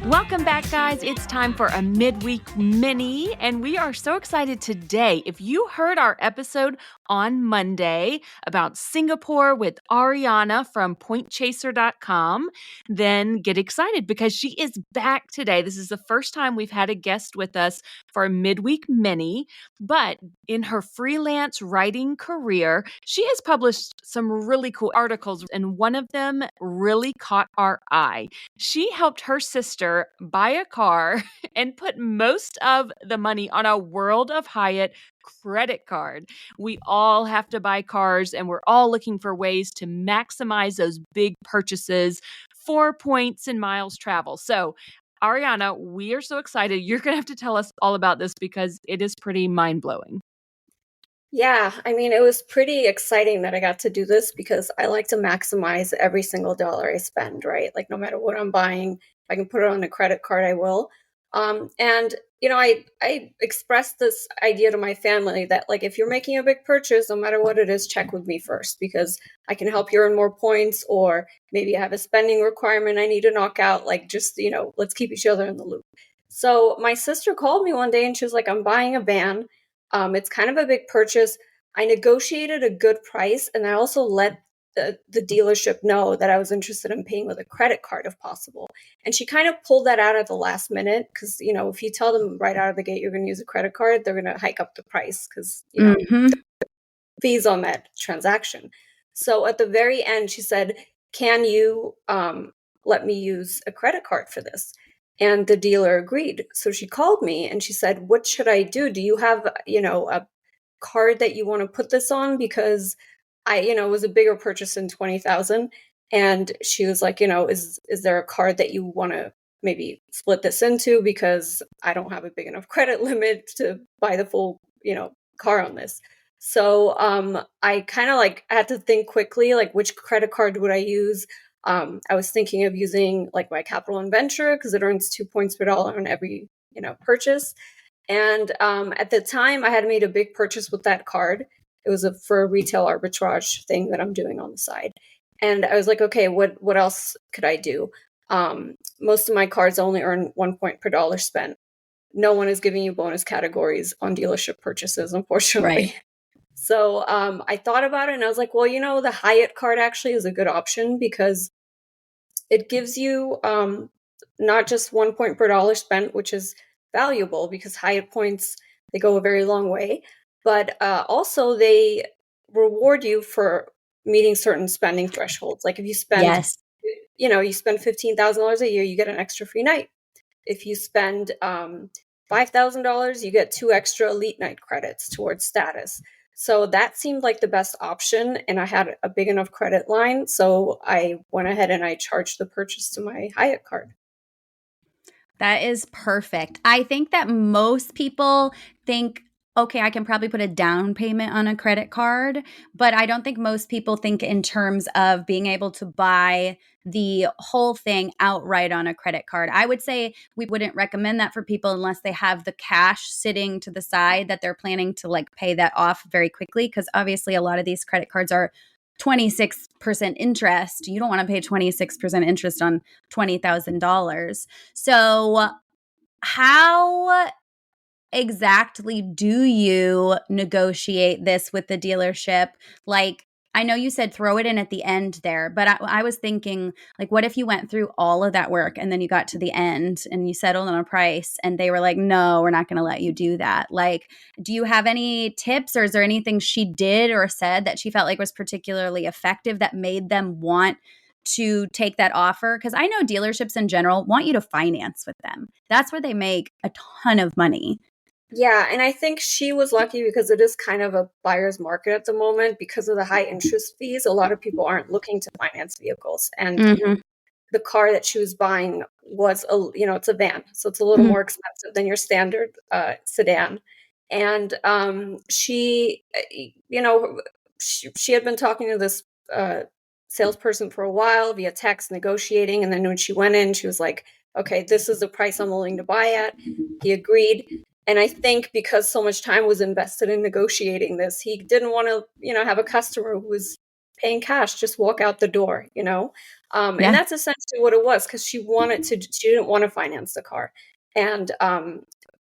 Welcome back, guys. It's time for a Midweek Mini, and we are so excited today. If you heard our episode on Monday about Singapore with Ariana from pointchaser.com, then get excited because she is back today. This is the first time we've had a guest with us for a Midweek Mini, but in her freelance writing career, she has published some really cool articles, and one of them really caught our eye. She helped her sister buy a car and put most of the money on a World of Hyatt credit card. We all have to buy cars, and we're all looking for ways to maximize those big purchases for points and miles travel. So, Ariana, we are so excited. You're going to have to tell us all about this because it is pretty mind-blowing. Yeah, I mean, it was pretty exciting that I got to do this because I like to maximize every single dollar I spend, right? Like, no matter what I'm buying, if I can put it on a credit card, I will. And I expressed this idea to my family that, like, if you're making a big purchase, no matter what it is, check with me first because I can help you earn more points, or maybe I have a spending requirement I need to knock out. Like, just, let's keep each other in the loop. So my sister called me one day and she was like, I'm buying a van. It's kind of a big purchase. I negotiated a good price, and I also let the dealership know that I was interested in paying with a credit card if possible. And she kind of pulled that out at the last minute because, if you tell them right out of the gate you're going to use a credit card, they're going to hike up the price because, fees on that transaction. So at the very end, she said, can you let me use a credit card for this? And the dealer agreed. So she called me and she said, what should I do? Do you have, a card that you want to put this on? Because it was a bigger purchase than 20,000. And she was like, is there a card that you want to maybe split this into? Because I don't have a big enough credit limit to buy the full, car on this. So I kind of I had to think quickly, like, which credit card would I use? I was thinking of using like my Capital and Venture because it earns 2 points per dollar on every, purchase. And at the time I had made a big purchase with that card. It was for a retail arbitrage thing that I'm doing on the side. And I was like, okay, what else could I do? Most of my cards only earn 1 point per dollar spent. No one is giving you bonus categories on dealership purchases, unfortunately. Right. So I thought about it and I was like, well, the Hyatt card actually is a good option because it gives you not just 1 point per dollar spent, which is valuable because Hyatt points, they go a very long way, but also they reward you for meeting certain spending thresholds. Like if you spend, you spend $15,000 a year, you get an extra free night. If you spend $5,000, you get 2 extra elite night credits towards status. So that seemed like the best option, and I had a big enough credit line, so I went ahead and I charged the purchase to my Hyatt card. That is perfect. I think that most people think, okay, I can probably put a down payment on a credit card, but I don't think most people think in terms of being able to buy the whole thing outright on a credit card. I would say we wouldn't recommend that for people unless they have the cash sitting to the side that they're planning to pay that off very quickly, because obviously a lot of these credit cards are 26% interest. You don't want to pay 26% interest on $20,000. So how exactly do you negotiate this with the dealership? I know you said throw it in at the end there, but I was thinking, what if you went through all of that work and then you got to the end and you settled on a price and they were like, no, we're not going to let you do that. Do you have any tips, or is there anything she did or said that she felt like was particularly effective that made them want to take that offer? Because I know dealerships in general want you to finance with them. That's where they make a ton of money. Yeah, and I think she was lucky because it is kind of a buyer's market at the moment because of the high interest fees. A lot of people aren't looking to finance vehicles, and the car that she was buying was it's a van, so it's a little more expensive than your standard sedan. And she had been talking to this salesperson for a while via text, negotiating, and then when she went in, she was like, okay, this is the price I'm willing to buy at. He agreed. And I think because so much time was invested in negotiating this, he didn't want to, have a customer who was paying cash just walk out the door, and Yeah. that's essentially what it was, because she didn't want to finance the car. And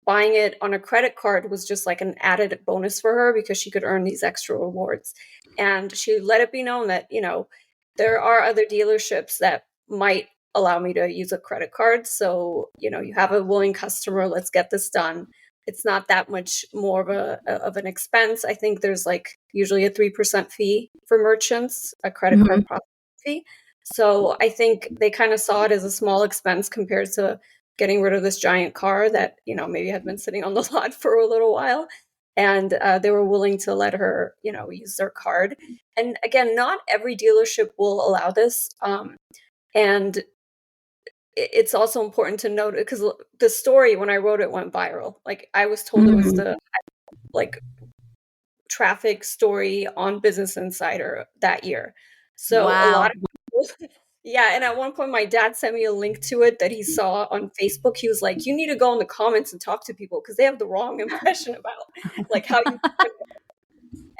buying it on a credit card was just like an added bonus for her because she could earn these extra rewards. And she let it be known that, there are other dealerships that might allow me to use a credit card. So, you have a willing customer, let's get this done. It's not that much more of an expense. I think there's like usually a 3% fee for merchants, a credit Mhm. card processing fee. So I think they kind of saw it as a small expense compared to getting rid of this giant car that, maybe had been sitting on the lot for a little while. And they were willing to let her, use their card. And again, not every dealership will allow this. And it's also important to note, because the story when I wrote it went viral. Like, I was told it was Mhm. the like traffic story on Business Insider that year. So a lot Wow. of people, yeah. And at one point, my dad sent me a link to it that he saw on Facebook. He was like, "You need to go in the comments and talk to people because they have the wrong impression about like how you."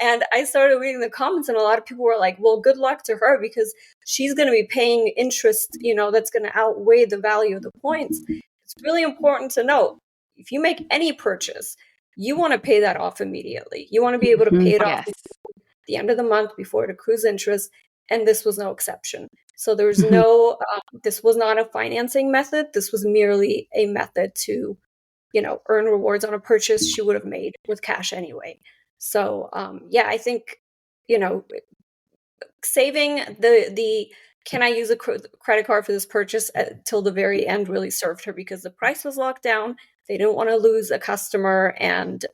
And I started reading the comments, and a lot of people were like, well, good luck to her because she's going to be paying interest, that's going to outweigh the value of the points. It's really important to note, if you make any purchase, you want to pay that off immediately. You want to be able to Mhm. pay it off Yes. at the end of the month before it accrues interest. And this was no exception. So there's Mhm. this was not a financing method. This was merely a method to, earn rewards on a purchase she would have made with cash anyway. So yeah, I think, you know, saving the can I use a credit card for this purchase till the very end really served her, because the price was locked down. They didn't want to lose a customer, and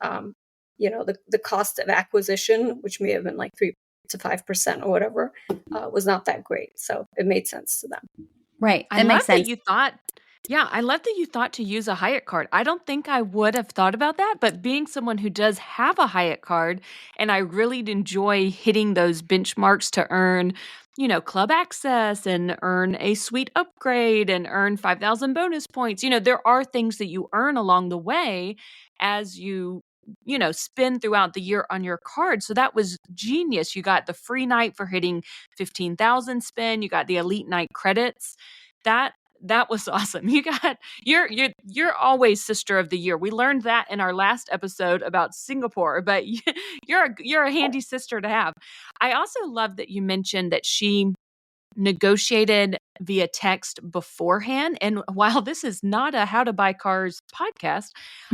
the cost of acquisition, which may have been like 3 to 5% or whatever, was not that great. So it made sense to them. Right. I That love makes that sense. you thought yeah, I love that you thought to use a Hyatt card. I don't think I would have thought about that, but being someone who does have a Hyatt card, and I really enjoy hitting those benchmarks to earn, club access and earn a suite upgrade and earn 5,000 bonus points. There are things that you earn along the way as you spend throughout the year on your card. So that was genius. You got the free night for hitting 15,000 spend, you got the elite night credits. That was awesome. You're always sister of the year. We learned that in our last episode about Singapore, but you're a handy sister to have. I also love that you mentioned that she negotiated via text beforehand. And while this is not a how to buy cars podcast,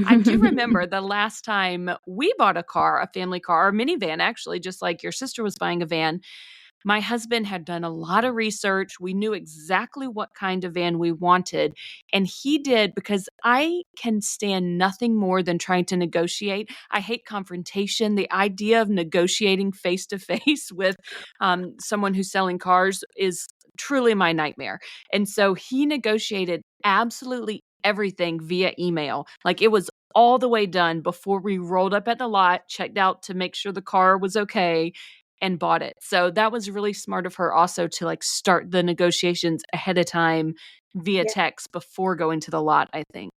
I do remember the last time we bought a car, a family car, a minivan, actually, just like your sister was buying a van. My husband had done a lot of research. We knew exactly what kind of van we wanted. And he did, because I can stand nothing more than trying to negotiate. I hate confrontation. The idea of negotiating face to face with someone who's selling cars is truly my nightmare. And so he negotiated absolutely everything via email. Like, it was all the way done before we rolled up at the lot, checked out to make sure the car was okay, and bought it. So that was really smart of her also to like start the negotiations ahead of time via Yeah. text before going to the lot, I think.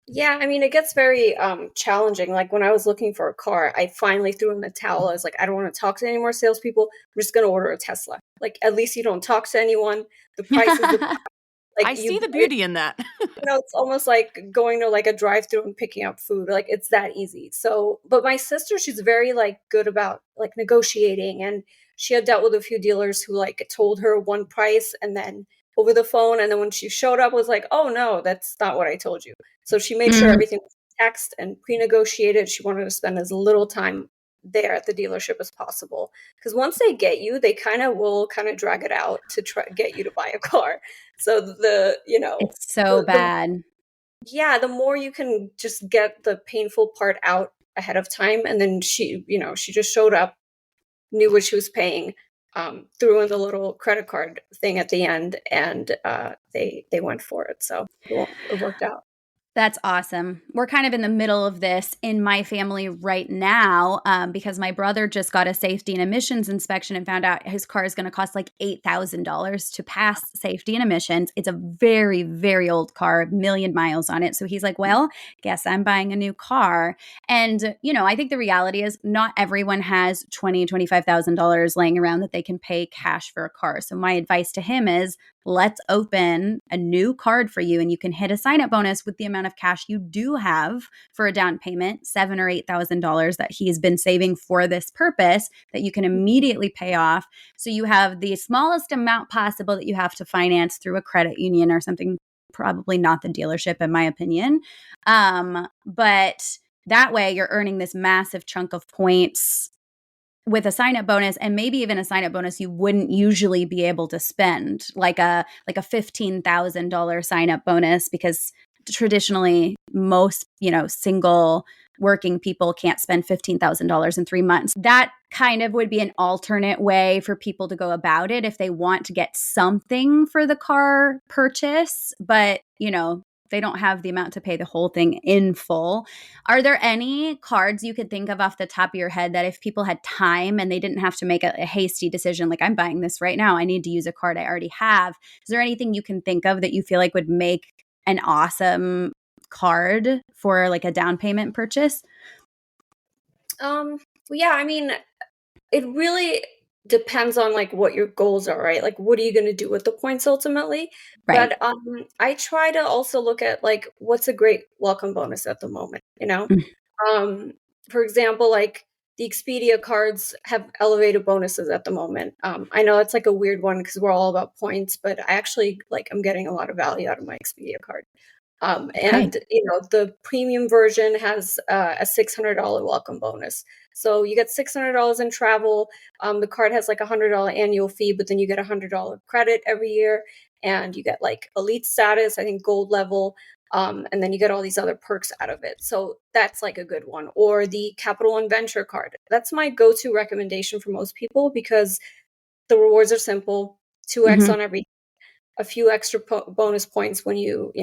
Yeah, I mean, it gets very challenging. Like, when I was looking for a car, I finally threw in the towel. I was like, I don't want to talk to any more salespeople. I'm just going to order a Tesla. Like, at least you don't talk to anyone. The price is the like I you. see the beauty in that. It's almost like going to like a drive-through and picking up food. Like, it's that easy. So, but my sister, she's very like good about like negotiating, and she had dealt with a few dealers who like told her one price and then over the phone, and then when she showed up was like, oh no, that's not what I told you. So she made sure Mhm. everything was text and pre-negotiated. She wanted to spend as little time there at the dealership as possible, because once they get you, they kind of will kind of drag it out to try get you to buy a car. So It's so the bad. yeah, the more you can just get the painful part out ahead of time. And then she just showed up, knew what she was paying, threw in the little credit card thing at the end, and they went for it. So it worked out. That's awesome. We're kind of in the middle of this in my family right now because my brother just got a safety and emissions inspection and found out his car is going to cost like $8,000 to pass safety and emissions. It's a very, very old car, 1,000,000 miles on it. So he's like, well, guess I'm buying a new car. And, I think the reality is not everyone has $20,000, $25,000 laying around that they can pay cash for a car. So my advice to him is, let's open a new card for you and you can hit a sign-up bonus with the amount of cash you do have for a down payment, $7,000 or $8,000 that he's been saving for this purpose that you can immediately pay off. So you have the smallest amount possible that you have to finance through a credit union or something, probably not the dealership in my opinion. But that way you're earning this massive chunk of points with a sign-up bonus, and maybe even a sign-up bonus you wouldn't usually be able to spend, like a $15,000 sign-up bonus, because traditionally most single working people can't spend $15,000 in 3 months. That kind of would be an alternate way for people to go about it if they want to get something for the car purchase, but they don't have the amount to pay the whole thing in full. Are there any cards you could think of off the top of your head that if people had time and they didn't have to make a hasty decision, like I'm buying this right now, I need to use a card I already have. Is there anything you can think of that you feel like would make an awesome card for like a down payment purchase? Yeah, I mean, it really depends on like what your goals are, right? Like what are you going to do with the points ultimately? Right. But I try to also look at like what's a great welcome bonus at the moment, Mm. For example, like the Expedia cards have elevated bonuses at the moment. I know it's like a weird one because we're all about points, but I actually I'm getting a lot of value out of my Expedia card. Okay. And the premium version has a $600 welcome bonus. So you get $600 in travel. The card has like $100 annual fee, but then you get $100 credit every year, and you get like elite status, I think gold level, and then you get all these other perks out of it. So that's like a good one. Or the Capital One Venture card. That's my go-to recommendation for most people because the rewards are simple: 2x Mm-hmm. on every, a few extra bonus points when you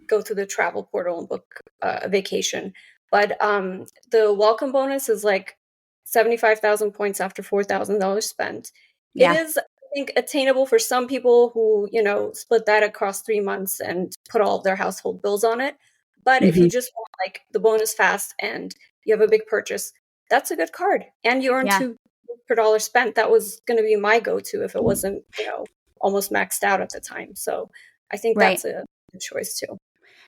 go through the travel portal and book a vacation. But the welcome bonus is like 75,000 points after $4,000 spent. It Yeah. is, I think, attainable for some people who split that across 3 months and put all of their household bills on it. But if Mm-hmm. you just want like the bonus fast and you have a big purchase, that's a good card, and you earn Yeah. 2 per dollar spent. That was going to be my go-to if it wasn't almost maxed out at the time. So I think Right. that's a good choice too.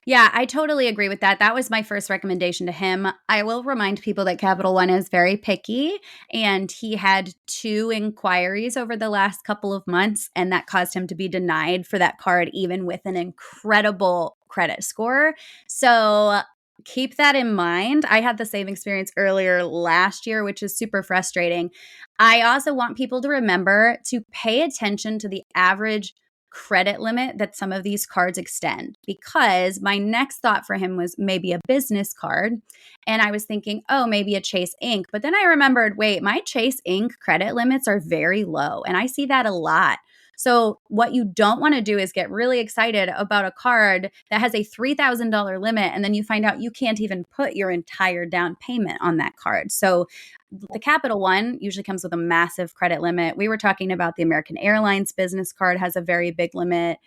Yeah, I totally agree with that. That was my first recommendation to him. I will remind people that Capital One is very picky, and he had 2 inquiries over the last couple of months, and that caused him to be denied for that card, even with an incredible credit score. So keep that in mind. I had the same experience earlier last year, which is super frustrating. I also want people to remember to pay attention to the average credit limit that some of these cards extend, because my next thought for him was maybe a business card, and I was thinking, oh, maybe a Chase Ink, but then I remembered, wait, my Chase Ink credit limits are very low, and I see that a lot. So what you don't want to do is get really excited about a card that has a $3,000 limit, and then you find out you can't even put your entire down payment on that card. So the Capital One usually comes with a massive credit limit. We were talking about the American Airlines business card has a very big limit.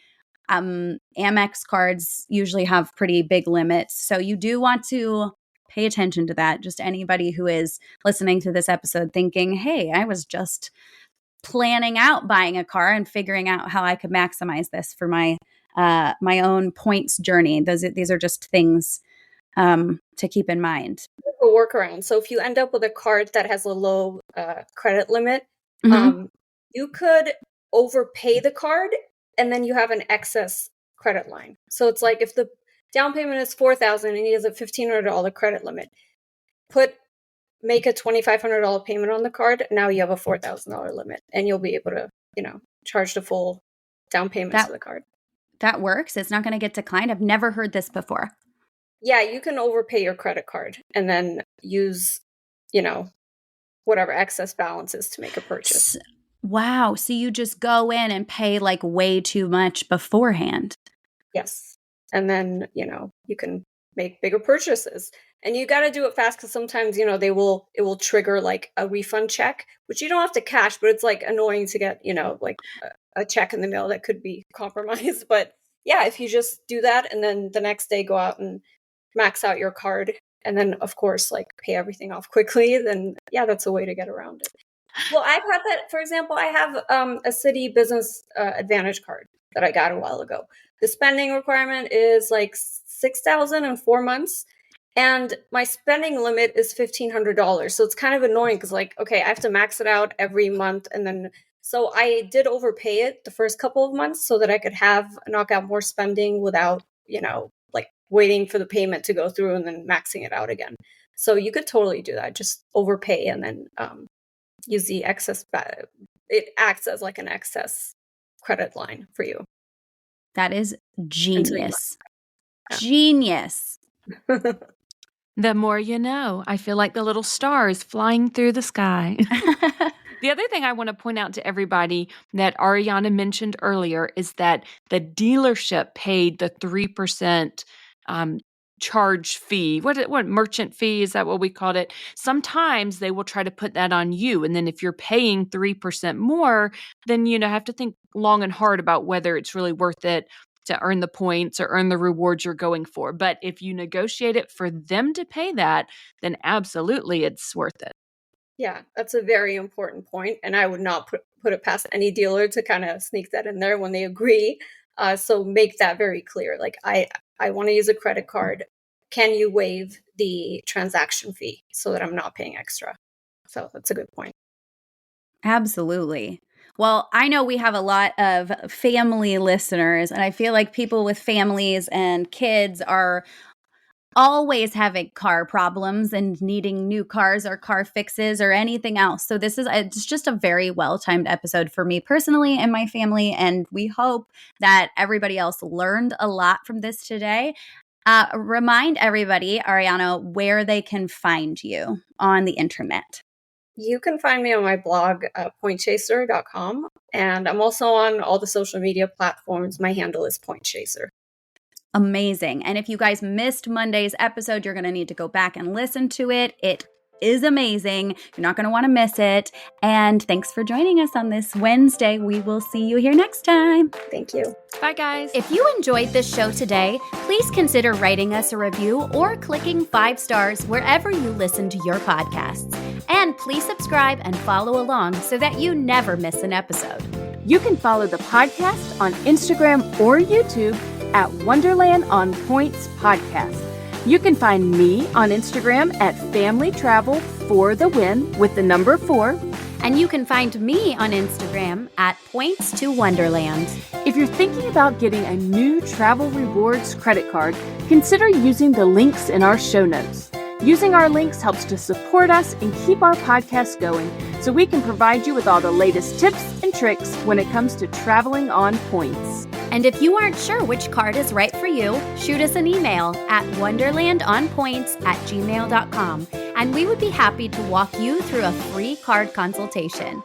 Amex cards usually have pretty big limits. So you do want to pay attention to that. Just anybody who is listening to this episode thinking, hey, I was just planning out buying a car and figuring out how I could maximize this for my own points journey. These are just things to keep in mind. A workaround. So if you end up with a card that has a low credit limit, Mm-hmm. um, you could overpay the card, and then you have an excess credit line. So it's like if the down payment is 4,000 and he has a $1,500 credit limit, make a $2,500 payment on the card. Now you have a $4,000 limit, and you'll be able to charge the full down payments That of the card. that works. It's not going to get declined. I've never heard this before. Yeah, you can overpay your credit card and then use, whatever excess balance is to make a purchase. Wow. So you just go in and pay like way too much beforehand. Yes. And then, you can make bigger purchases. And you got to do it fast because sometimes, you know, it will trigger like a refund check, which you don't have to cash, but it's like annoying to get, you know, like a check in the mail that could be compromised. But yeah, if you just do that and then the next day go out and max out your card and then of course like pay everything off quickly, then yeah, that's a way to get around it. Well, I've had that. For example, I have a Citi Business Advantage card that I got a while ago. The spending requirement is like 6,000 in 4 months, and my spending limit is $1,500. So it's kind of annoying because, like, okay, I have to max it out every month, and then so I did overpay it the first couple of months so that I could knock out more spending without, you know, like waiting for the payment to go through and then maxing it out again. So you could totally do that. Just overpay and then use the excess. It acts as like an excess credit line for you. That is genius. Yeah. Genius. The more you know. I feel like the little stars flying through the sky. The other thing I want to point out to everybody that Ariana mentioned earlier is that the dealership paid the 3% charge fee. What merchant fee, is that what we called it? Sometimes they will try to put that on you, and then if you're paying 3% more, then you know have to think long and hard about whether it's really worth it to earn the points or earn the rewards you're going for. But if you negotiate it for them to pay that, then absolutely it's worth it. Yeah, that's a very important point, and I would not put it past any dealer to kind of sneak that in there when they agree. So make that very clear. Like, I want to use a credit card. Can you waive the transaction fee so that I'm not paying extra? So that's a good point. Absolutely. Well, I know we have a lot of family listeners, and I feel like people with families and kids are always having car problems and needing new cars or car fixes or anything else. So it's just a very well-timed episode for me personally and my family, and we hope that everybody else learned a lot from this today. Remind everybody, Ariana, where they can find you on the internet. You can find me on my blog, pointchaser.com, and I'm also on all the social media platforms. My handle is pointchaser. Amazing. And if you guys missed Monday's episode, you're going to need to go back and listen to it. It is amazing. You're not going to want to miss it. And thanks for joining us on this Wednesday. We will see you here next time. Thank you. Bye, guys. If you enjoyed this show today, please consider writing us a review or clicking 5 stars wherever you listen to your podcasts. And please subscribe and follow along so that you never miss an episode. You can follow the podcast on Instagram or YouTube at Wonderland on Points Podcast. You can find me on Instagram at Family Travel for the Win with the number 4. And you can find me on Instagram at Points to Wonderland. If you're thinking about getting a new travel rewards credit card, consider using the links in our show notes. Using our links helps to support us and keep our podcast going so we can provide you with all the latest tips and tricks when it comes to traveling on points. And if you aren't sure which card is right for you, shoot us an email at wonderlandonpoints@gmail.com, and we would be happy to walk you through a free card consultation.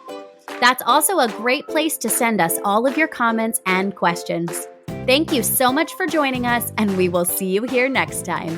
That's also a great place to send us all of your comments and questions. Thank you so much for joining us, and we will see you here next time.